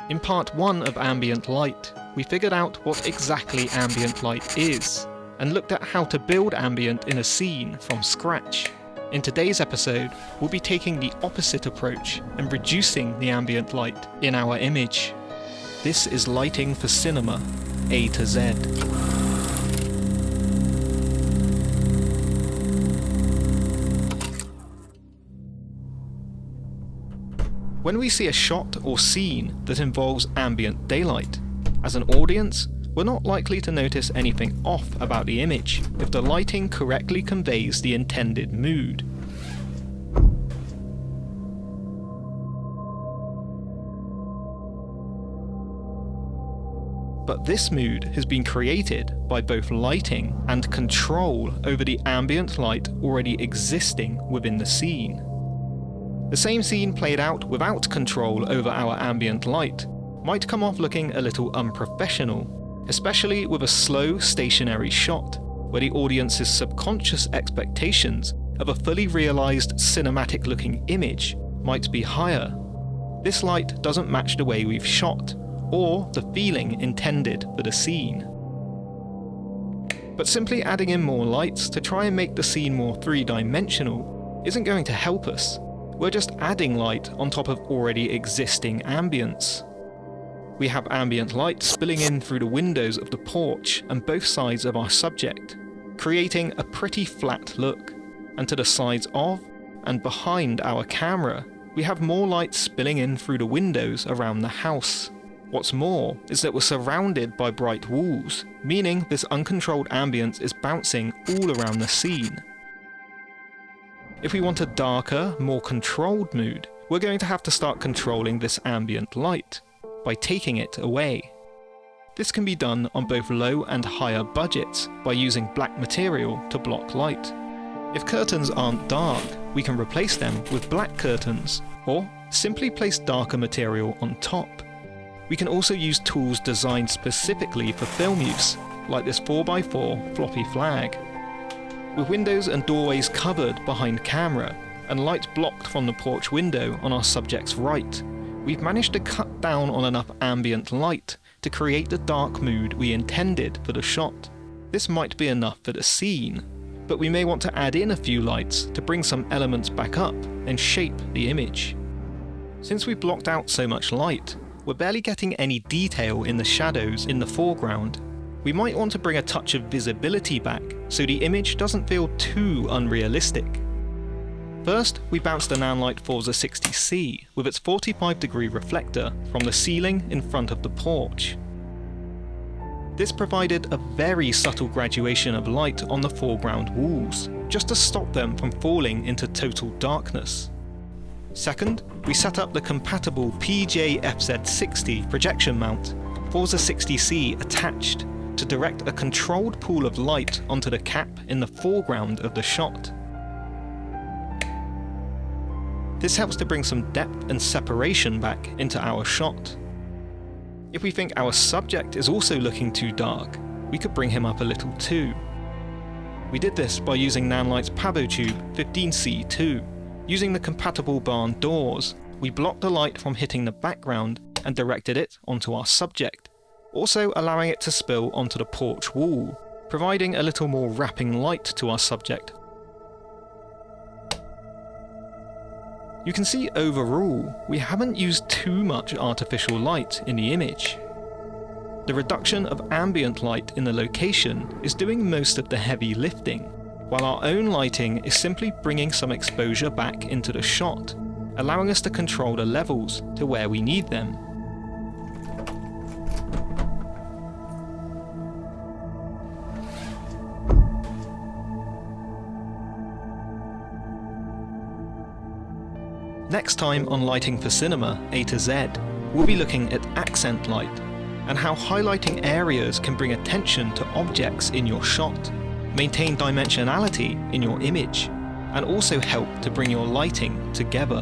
In part 1 of ambient light, we figured out what exactly ambient light is, and looked at how to build ambient in a scene from scratch. In today's episode, we'll be taking the opposite approach and reducing the ambient light in our image. This is lighting for cinema, A to Z. When we see a shot or scene that involves ambient daylight, as an audience, we're not likely to notice anything off about the image if the lighting correctly conveys the intended mood. But this mood has been created by both lighting and control over the ambient light already existing within the scene. The same scene played out without control over our ambient light might come off looking a little unprofessional, especially with a slow, stationary shot, where the audience's subconscious expectations of a fully realised cinematic-looking image might be higher. This light doesn't match the way we've shot, or the feeling intended for the scene. But simply adding in more lights to try and make the scene more three-dimensional isn't going to help us. We're just adding light on top of already existing ambience. We have ambient light spilling in through the windows of the porch and both sides of our subject, creating a pretty flat look. And to the sides of and behind our camera, we have more light spilling in through the windows around the house. What's more is that we're surrounded by bright walls, meaning this uncontrolled ambience is bouncing all around the scene. If we want a darker, more controlled mood, we're going to have to start controlling this ambient light by taking it away. This can be done on both low and higher budgets by using black material to block light. If curtains aren't dark, we can replace them with black curtains, or simply place darker material on top. We can also use tools designed specifically for film use, like this 4x4 floppy flag. With windows and doorways covered behind camera, and light blocked from the porch window on our subject's right, we've managed to cut down on enough ambient light to create the dark mood we intended for the shot. This might be enough for the scene, but we may want to add in a few lights to bring some elements back up and shape the image. Since we've blocked out so much light, we're barely getting any detail in the shadows in the foreground. We might want to bring a touch of visibility back so the image doesn't feel too unrealistic. First, we bounced the Nanlite Forza 60C with its 45-degree reflector from the ceiling in front of the porch. This provided a very subtle graduation of light on the foreground walls, just to stop them from falling into total darkness. Second, we set up the compatible PJ-FZ60 projection mount, Forza 60C attached, to direct a controlled pool of light onto the cap in the foreground of the shot. This helps to bring some depth and separation back into our shot. If we think our subject is also looking too dark, we could bring him up a little too. We did this by using Nanlite's Pavotube 15C2. Using the compatible barn doors, we blocked the light from hitting the background and directed it onto our subject, also allowing it to spill onto the porch wall, providing a little more wrapping light to our subject. You can see overall, we haven't used too much artificial light in the image. The reduction of ambient light in the location is doing most of the heavy lifting, while our own lighting is simply bringing some exposure back into the shot, allowing us to control the levels to where we need them. Next time on Lighting for Cinema A to Z, we'll be looking at accent light, and how highlighting areas can bring attention to objects in your shot, maintain dimensionality in your image, and also help to bring your lighting together.